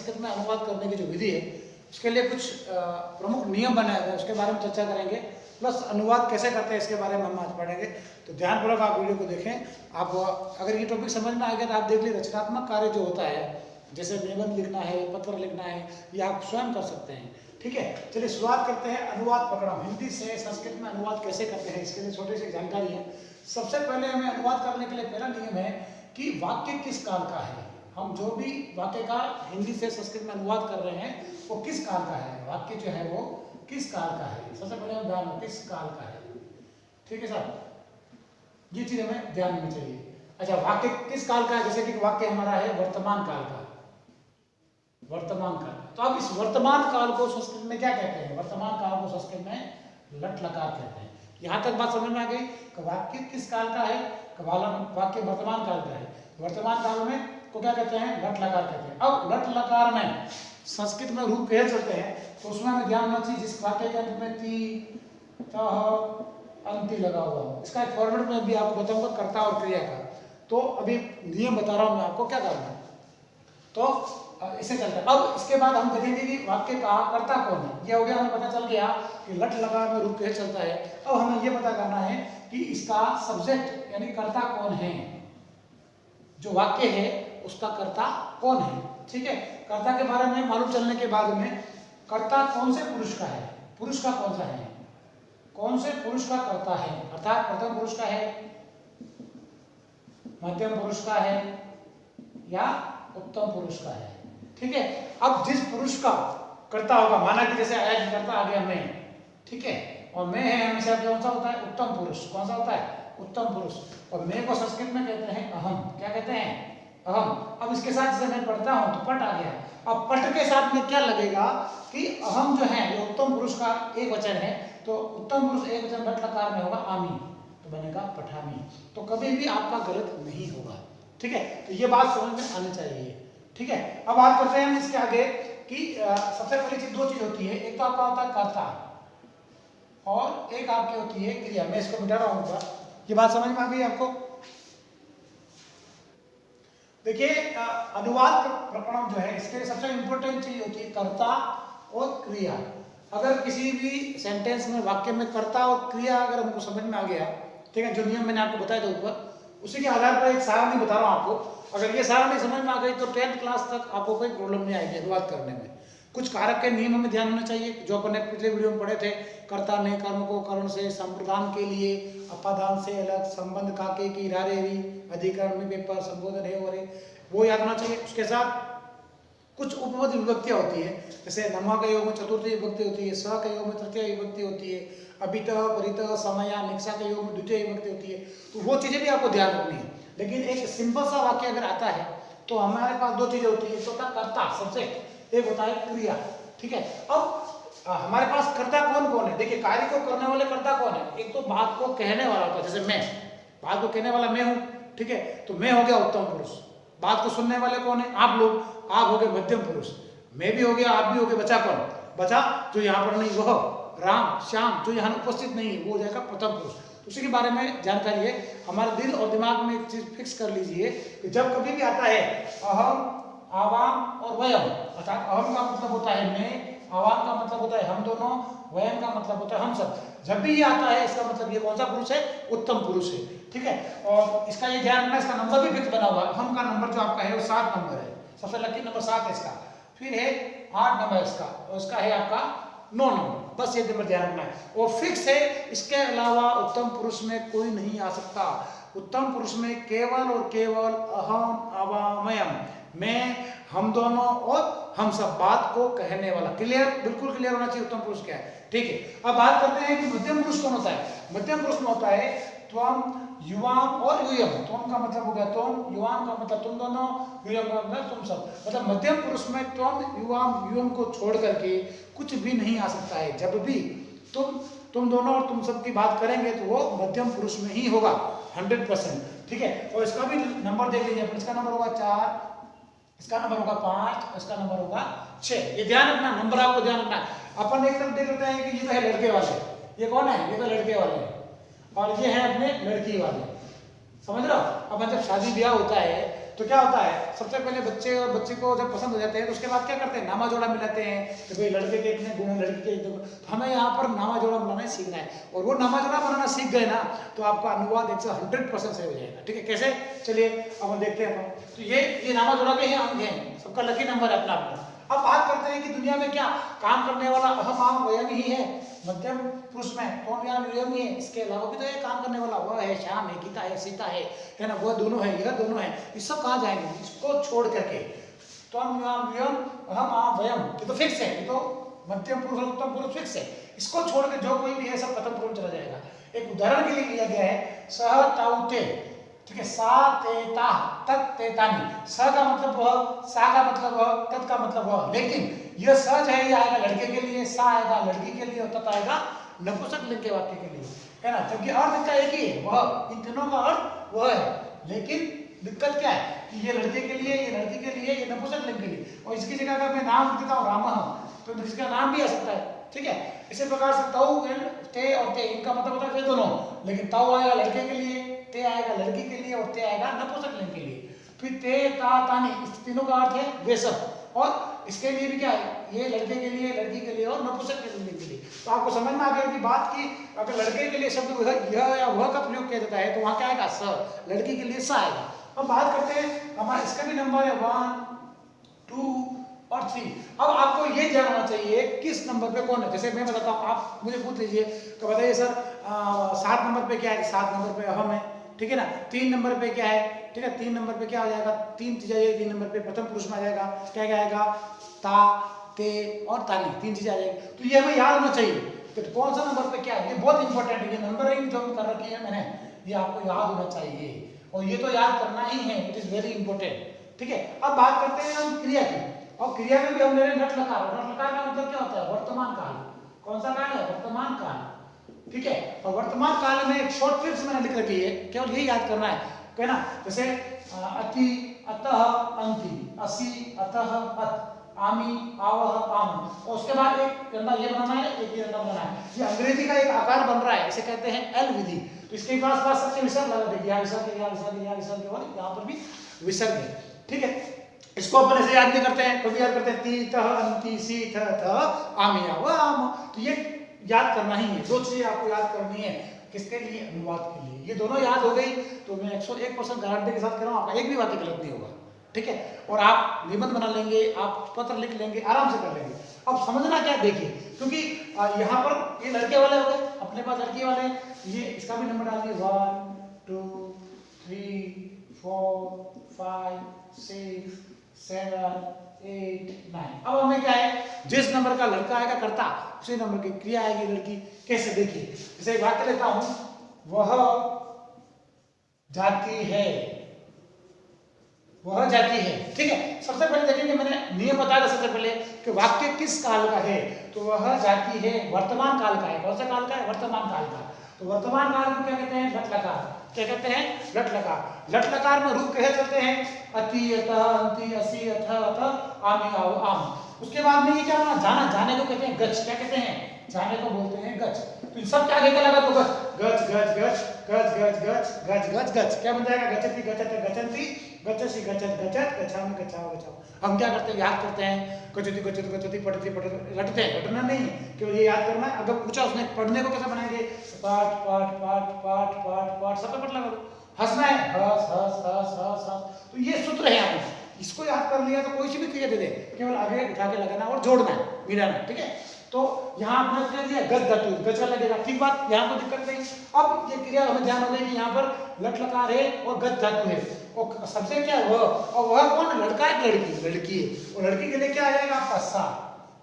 संस्कृत में अनुवाद करने की जो विधि है उसके लिए कुछ प्रमुख नियम बनाए गए, उसके बारे में चर्चा करेंगे। प्लस अनुवाद कैसे करते हैं इसके बारे में हम आज पढ़ेंगे। तो ध्यानपूर्वक आप वीडियो को देखें। आप अगर ये टॉपिक समझ में आ गया तो आप देख लीजिए, रचनात्मक कार्य जो होता है जैसे निबंध लिखना है, पत्र लिखना है, ये आप स्वयं कर सकते हैं। ठीक है, चलिए शुरुआत करते हैं। अनुवाद प्रकरण, हिंदी से संस्कृत में अनुवाद कैसे करते हैं इसके लिए छोटी सी जानकारी है। सबसे पहले हमें अनुवाद करने के लिए पहला नियम है कि वाक्य किस काल का है। हम जो भी वाक्य का हिंदी से संस्कृत में अनुवाद कर रहे हैं वो किस काल का है, वाक्य जो है वो किस काल का है, सबसे पहले हम ध्यान रखें किस काल का है। ठीक है सर, ये चीज हमें ध्यान में चाहिए। अच्छा, वाक्य किस काल का है, जैसे कि वाक्य हमारा है वर्तमान काल का, वर्तमान काल। तो अब इस वर्तमान काल को संस्कृत में क्या कहते हैं? वर्तमान काल को संस्कृत में लट लकार कहते हैं। यहां तक बात समझ में आ गई कि वाक्य किस काल का है, वाक्य वर्तमान काल का है। वर्तमान काल में को क्या कहते हैं? लट लकार कहते हैं। अब लट लकार में संस्कृत में रूप कहे चलते हैं तो उसमें हमें ध्यान रखना चाहिए जिस वाक्य के अंत में ती, तह, अंति लगा हुआ हो। इसका एक फॉर्मेट में भी आपको बताऊंगा, कर्ता और क्रिया का। तो अभी नियम बता रहा हूं मैं आपको क्या करना है। तो इसे चलता है। अब इसके बाद हम देखेंगे कि वाक्य का कर्ता कौन है। ये हो गया, हमें पता चल गया कि लट लगा में रूप कहे चलता है। अब हमें ये पता करना है कि इसका सब्जेक्ट यानी कर्ता कौन है, जो वाक्य है उसका कर्ता कौन है। ठीक है, कर्ता के बारे में मालूम चलने के बाद में कर्ता कौन से पुरुष का है, पुरुष का कौन सा है, कौन से पुरुष का कर्ता है, अर्थात प्रथम पुरुष का है, मध्यम पुरुष का है या उत्तम पुरुष का है। ठीक है, अब जिस पुरुष का कर्ता होगा, माना कि जैसे एक कर्ता आ गया मैं, ठीक है, और मैं है हमेशा कौन सा होता है? उत्तम पुरुष। कौन सा होता है? उत्तम पुरुष। और मैं को संस्कृत में कहते हैं अहम। क्या कहते हैं? अहम। अब इसके साथ जैसे मैं पढ़ता हूं तो पट आ गया। अब पट के साथ में क्या लगेगा कि अहम जो है ये उत्तम पुरुष का एक वचन है, तो उत्तम पुरुष एक वचन लट लकार में होगा आमी, तो बनेगा पठामी। तो कभी भी आपका गलत नहीं होगा। ठीक है, तो ये बात समझ में आनी चाहिए। ठीक है, अब बात करते हैं हम इसके आगे कि सबसे पहली चीज दो चीज होती है, एक तो आपका होता है कर्ता और एक आपकी होती है क्रिया। मैं इसको मिटा रहा हूं, ये बात समझ में आ गई आपको? देखिए, अनुवाद प्रकरण जो है इसके लिए सबसे इंपॉर्टेंट चीज होती है कर्ता और क्रिया। अगर किसी भी सेंटेंस में, वाक्य में कर्ता और क्रिया अगर हमको समझ में आ गया, ठीक है, जो नियम मैंने आपको बताया था ऊपर, उसी के आधार पर एक सारणी बता रहा हूं आपको। अगर ये सारणी समझ में आ गई तो 10th क्लास तक आपको कोई प्रॉब्लम नहीं आएगी अनुवाद करने में। कुछ कारक के नियम हमें ध्यान होना चाहिए जो अपन ने पिछले वीडियो में पढ़े थे। कर्ता ने कर्म को कर्ण से, संप्रदान के लिए अपादान से अलग, संबंध काके की रारेरी, अधिकरण में पेपर, संबोधन है और वो याद होना चाहिए। उसके साथ कुछ उपपद विभक्तियां होती है, जैसे नमा के योग में चतुर्थी विभक्ति होती है, स के योग में तृतीय विभक्ति होती है, अभित, परित, समया, निक्षा के योग में द्वितीय विभक्ति होती है। तो वो चीजें भी आपको ध्यान रखनी है। लेकिन एक सिंपल सा वाक्य अगर आता है तो हमारे पास दो चीजें होती है, एक होता है कर्ता सब्जेक्ट, एक होता है क्रिया। ठीक है, अब हमारे पास कर्ता कौन कौन है? देखिए, कार्य को करने वाले कर्ता कौन है? एक तो बात को कहने वाला होता है, जैसे मैं, बात को कहने वाला मैं हूं। ठीक है, तो मैं हो गया उत्तम पुरुष। बात को सुनने वाले कौन है? आप लोग, आप हो गए मध्यम पुरुष। मैं भी हो गया, आप भी हो गए। बचा कौन? बचा जो यहाँ पर नहीं, वह राम श्याम जो यहाँ उपस्थित नहीं है, वो हो जाएगा प्रथम पुरुष। उसी के बारे में जानकारी है। हमारे दिल और दिमाग में एक चीज फिक्स कर लीजिए कि जब कभी भी आता है अहम, आवाम और वयम, अर्थात अहम का मतलब होता है मैं, आवाम का मतलब होता है हम दोनों, वयम का मतलब होता है हम सब। जब भी ये आता है इसका मतलब ये कौन सा पुरुष है? उत्तम पुरुष है। ठीक है, और इसका ये ध्यान रखना, इसका नंबर भी फिक्स बना हुआ है। हम का नंबर जो आपका है वो 7 नंबर है, सबसे लकी नंबर 7 है इसका। फिर है 8 नंबर इसका, और इसका है आपका 9 नंबर। बस ये नंबर ध्यान रखना है और फिक्स है। इसके अलावा उत्तम पुरुष में कोई नहीं आ सकता। उत्तम पुरुष में केवल और केवल अहम, अवामयम, मैं, हम दोनों और हम सब, बात को कहने वाला। क्लियर, बिल्कुल क्लियर होना चाहिए उत्तम पुरुष क्या है। ठीक है, अब बात करते हैं कि मध्यम पुरुष कौन होता है। मध्यम पुरुष में होता है त्वम, युवाम और यूयम। त्वम का मतलब हो गया तुम, युवाम का मतलब तुम दोनों, यूयम का मतलब तुम सब। मतलब मध्यम पुरुष में त्वम, युवाम, यूयम को छोड़ करके कुछ भी नहीं आ सकता है। जब भी तुम दोनों और तुम सब की बात करेंगे तो वो मध्यम पुरुष में ही होगा 100%। ठीक है, और इसका भी नंबर देख लीजिए। इसका नंबर होगा 4, इसका नंबर होगा 5, इसका नंबर होगा 6। ये ध्यान रखना, नंबर आपको ध्यान रखना। अपन एक तरफ देख लेते हैं कि ये तो है लड़के वाले, ये कौन है? ये तो लड़के वाले हैं, और ये है अपने लड़की वाले। समझ रहे हो? अब जब शादी ब्याह होता है तो क्या होता है, सबसे पहले बच्चे और बच्ची को जब पसंद हो जाते हैं तो उसके बाद क्या करते हैं, नामा जोड़ा मिलाते हैं कि भाई लड़के के इतने गुण हैं, लड़की के इतने गुण। तो हमें यहाँ पर नामा जोड़ा बनाना सीखना है, और वो नामा जोड़ा बनाना सीख गए ना तो आपका अनुवाद 100% सही हो जाएगा। ठीक है, कैसे, चलिए अब हम देखते हैं अपन। तो ये नामा जोड़ा के ही अंग हैं, सबका लकी नंबर है अपना अपना। अब बात करते हैं कि दुनिया में क्या काम करने वाला अहम आम वयम ही है, मध्यम पुरुष में कौन यहाँ वयम ही है, इसके अलावा भी तो ये काम करने वाला वह है, श्याम है, गीता है, सीता है ना, वह दोनों है, यह दोनों है, ये सब कहाँ जाएंगे, इसको छोड़ करके त्वम वयम अहम आम वयम, ये तो फिक्स है, ये तो मध्यम पुरुष और उत्तम पुरुष फिक्स है, इसको छोड़ के जो कोई भी है सब खत्म पुरुष चला जाएगा। एक उदाहरण के लिए लिया गया है सह ताउते, ठीक है, सा ते ता तत ते तानी, स का मतलब वह, सा का मतलब वह, तत का मतलब वह, लेकिन यह स जो है ये आएगा लड़के के लिए, सा आएगा लड़की के लिए और तत आएगा नपुंसक लिंग के वाक्य के लिए, है ना, जबकि अर्थ इसका एक ही है, वह, इन तीनों का अर्थ वह है, लेकिन दिक्कत क्या है कि ये लड़के के लिए, ये लड़की के लिए, ये नपुंसक लिंग के लिए, और इसकी जगह अगर मैं नाम देता हूँ रामः तो इसका नाम भी आ सकता है। ठीक है, इसी प्रकार से तौ एंड ते और ते, इनका मतलब होता है दोनों, लेकिन तौ आएगा लड़के के लिए, ते आएगा लड़की के लिए और ते आएगा नपुंसक लिंग के लिए। फिर ते ता तानी, इस तीनों का अर्थ है वे सब, और इसके लिए भी क्या है, ये लड़के के लिए, लड़की के लिए और नपुंसक लिंग के लिए। तो आपको समझ में आ गया कि बात की अगर लड़के के लिए शब्द यह या वह का प्रयोग किया जाता है तो वहां क्या आएगा स, लड़की के लिए स आएगा। अब बात करते हैं हमारा, इसका भी नंबर है 1 2 और 3। अब आपको ये जानना चाहिए किस नंबर पे कौन है, जैसे मैं बताता हूँ, आप मुझे पूछ लीजिए तो बताइए सर 7 नंबर पे क्या है, 7 नंबर पे अहम है, ठीक है ना, 3 नंबर पे क्या है, ठीक है, 3 नंबर पे क्या हो जाएगा, 3 चीजें, 3 नंबर पे प्रथम पुरुष में आ जाएगा, क्या क्या आएगा, ता ते और तानी, 3 चीजें आ जाएगी। तो ये हमें याद होना चाहिए कि कौन सा नंबर पे क्या है, ये बहुत इंपॉर्टेंट है, ये नंबरिंग जो कर रखी है मैंने, ये आपको याद होना चाहिए और ये तो याद करना ही है, इट इज वेरी इंपॉर्टेंट। ठीक है, अब बात करते हैं हम क्रिया की, और क्रिया में भी हम ले रहे हैं नट लकार। नट लकार का मतलब क्या होता है, वर्तमान काल। कौन सा काल है, वर्तमान काल। ठीक है, और वर्तमान काल में एक शॉर्ट ट्रिक्स मैंने लिख रखी है, केवल यही याद करना है ना, जैसे अति, अतः, अंति, असि, अतः, अत, आमी, आवह, आम, और उसके बाद एक डंडा ये बनाना है, एक ये डंडा बनाना है। ये अंग्रेजी का एक आकार बन रहा है, इसे कहते हैं एल विधि। तो इसके पास सबसे विसर्ग लगा देंगे, यहाँ विसर्ग, यहाँ विसर्ग, यहाँ विसर्ग और यहाँ पर भी विसर्ग है। ठीक है, इसको अपन ऐसे याद नहीं करते हैं, कभी याद करते हैं ती तह अंति सी थ थ आमी आवह आम। तो ये याद करना ही है, 2 चीजें आपको याद करनी है, किसके लिए, अनुवाद के लिए। ये दोनों याद हो गई तो मैं 101% गारंटी के साथ कह रहा हूँ, आपका एक भी वाक्य गलत नहीं होगा। ठीक है, और आप निबंध बना लेंगे, आप पत्र लिख लेंगे, आराम से कर लेंगे। अब समझना क्या, देखिए, क्योंकि यहाँ पर ये लड़के वाले हो गए, अपने पास लड़की वाले, ये इसका भी नंबर डाल दिए 1 2 3 4 5 6 7 8 9। अब हमें क्या है, जिस नंबर का लड़का आएगा कर्ता, उसी नंबर की क्रिया आएगी लड़की। कैसे, देखिए, जैसे एक वाक्य लेता हूं, वह जाती है, वह जाती है। ठीक है, सबसे पहले देखेंगे, मैंने नियम बताया था सबसे पहले कि वाक्य किस काल का है, तो वह जाती है वर्तमान काल का है। कौन सा काल का है, वर्तमान काल का। तो वर्तमान काल को क्या कहते हैं, लट लकार। क्या कहते हैं, लट लकार। लट लकार में रूप कैसे चलते हैं, अति, अतः, अंति, असि, अथ, अतः, आमी, आवह, आम। उसके बाद में ये क्या होना, जाना, जाने को कहते हैं गच। क्या कहते हैं, जाने को बोलते हैं गच। तो सब क्या आगे लगा तो गच, गच गच गच गच गच गच गच गच गच, क्या बन जाएगा, गचति गचते गचंती, गचसी गचत गचत, गच्छामि गच्छामि गच्छामि। हम क्या करते हैं, याद करते हैं, गचति गचति गचति, पठति पठति, रटते हैं, रटना नहीं है, केवल ये याद करना है। अगर पूछा उसने पढ़ने को कैसे बनाएंगे, पाठ पाठ पाठ पाठ पाठ पाठ, सब पे पट लगा दो। हंसना है, हंस हंस हंस हंस हंस। तो ये सूत्र है यहाँ पे, इसको याद कर लिया तो कोई सी भी क्रिया दे दे, केवल आगे उठा के लगाना और जोड़ना है, मिलाना है। ठीक है, तो यहाँ आपने कर दिया गज धातु, गज लगेगा, ठीक बात, यहाँ कोई दिक्कत नहीं। अब ये क्रिया हमें ध्यान हो गई कि यहाँ पर लट लकार है और गज धातु है, और सबसे क्या है वह, और वह कौन, लड़का है, लड़की, लड़की है, और लड़की के लिए क्या आ जाएगा आपका सा।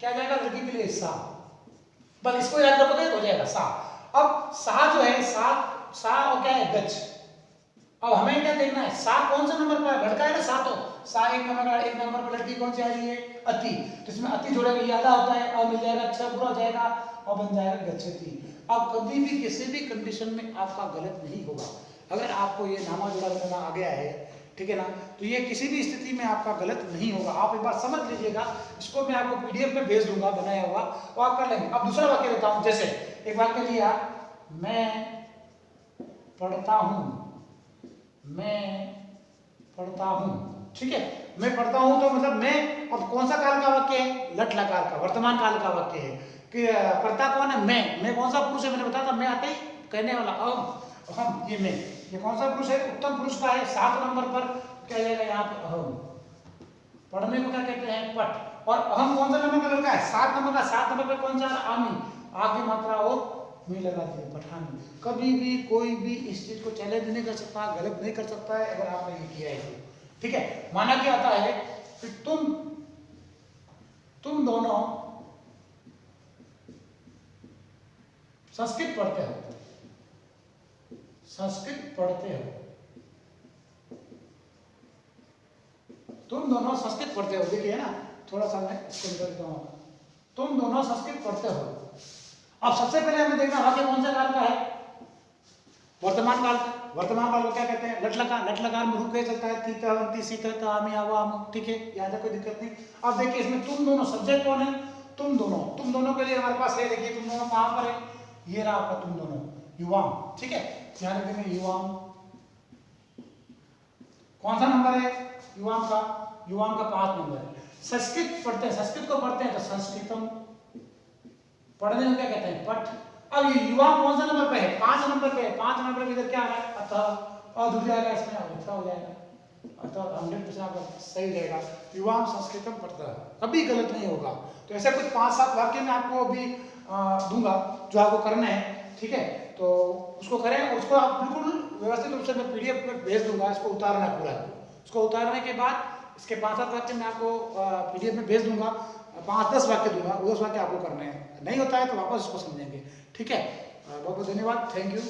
क्या आ जाएगा, लड़की के लिए सा। बस इसको याद रखोगे तो हो जाएगा सा। अब सा जो है, सा और क्या है, गज। अब हमें क्या देखना है, सा कौन सा नंबर पर है, लड़का है ना सा, तो सा एक नंबर पर, लड़की कौन सी आ रही है, अति। तो इसमें अति जोड़ेगा, ये आधा होता है, अब मिल जाएगा, अच्छा पूरा हो जाएगा और बन जाएगा गच्छति। अब कभी भी किसी भी कंडीशन में आपका गलत नहीं होगा, अगर आपको ये नामा जोड़ा बनाना आ गया है, ठीक है ना, तो ये किसी भी स्थिति में आपका गलत नहीं होगा। आप एक बार समझ लीजिएगा, इसको मैं आपको पीडीएफ में भेज दूंगा बनाया हुआ, वो आप कर लेंगे। अब दूसरा वाक्य लेता हूं, जैसे एक वाक्य लिया, मैं पढ़ता हूं, मैं पढ़ता हूँ, ठीक है। मैं पढ़ता हूँ तो मतलब मैं, अब कौन सा काल का वाक्य है, लट लकार का, वर्तमान काल का वाक्य है कि कर्ता कौन है, मैं कौन सा पुरुष है, मैंने बताया था, मैं आते ही कहने वाला हम, ये मैं, ये कौन सा पुरुष है, उत्तम पुरुष का है। 7 नंबर पर क्या जाएगा यहाँ पे अहम, पढ़ने को क्या कहते हैं, पट। और अहम कौन सा नंबर का लड़का है, 7 नंबर का, 7 नंबर पे कौन सा, आमी, आगे मात्रा और मी लगा दिए, पठान। कभी भी कोई भी इस चीज को चैलेंज नहीं कर सकता, गलत नहीं कर सकता है अगर आपने ये किया है, ठीक है। माना क्या आता है कि तुम दोनों संस्कृत पढ़ते हो, संस्कृत पढ़ते हो, तुम दोनों संस्कृत पढ़ते हो। देखिए ना, थोड़ा सा मैं इसको निकाल देता हूं, तुम दोनों संस्कृत पढ़ते हो। अब सबसे पहले हमें देखना वाक्य कौन से काल का है, वर्तमान काल का। वर्तमान काल को क्या कहते हैं, लट लकार, लट लकार में रूप कैसे चलता है, तीता वंती सीता आमी आवाम, ठीक है, यहाँ तक कोई दिक्कत नहीं। अब देखिए इसमें तुम दोनों, सब्जेक्ट कौन है, तुम दोनों के लिए हमारे पास है, देखिए तुम दोनों कहां पर है, ये रहा आपका तुम दोनों, युवाम, ठीक है, ध्यान रखेंगे युवाम। कौन सा नंबर है युवाम का, युवाम का 5 नंबर है। संस्कृत पढ़ते हैं, संस्कृत को पढ़ते हैं तो संस्कृतम, पढ़ने में क्या कहते हैं, पठ। अब ये युवा कौन सा नंबर पे है, 5 नंबर पे है, 5 नंबर पे इधर क्या आ रहा है, अतः, और दूसरा आएगा इसमें अवस्था हो जाएगा, अतः 100% आपका सही रहेगा। युवा संस्कृतम पढ़ता है, कभी गलत नहीं होगा। तो ऐसे कुछ 5-7 वाक्य मैं आपको अभी दूंगा जो आपको करना है, ठीक है, तो उसको करें। उसको आप बिल्कुल व्यवस्थित रूप से मैं पीडीएफ में भेज दूंगा, इसको उतारना है पूरा। उसको उतारने के बाद इसके 5-7 वाक्य मैं आपको पीडीएफ में भेज दूंगा, 5-10 वाक्य दूंगा, वो 10 वाक्य आपको करने हैं। नहीं होता है तो वापस इसको समझेंगे, ठीक है। बहुत बहुत धन्यवाद, थैंक यू।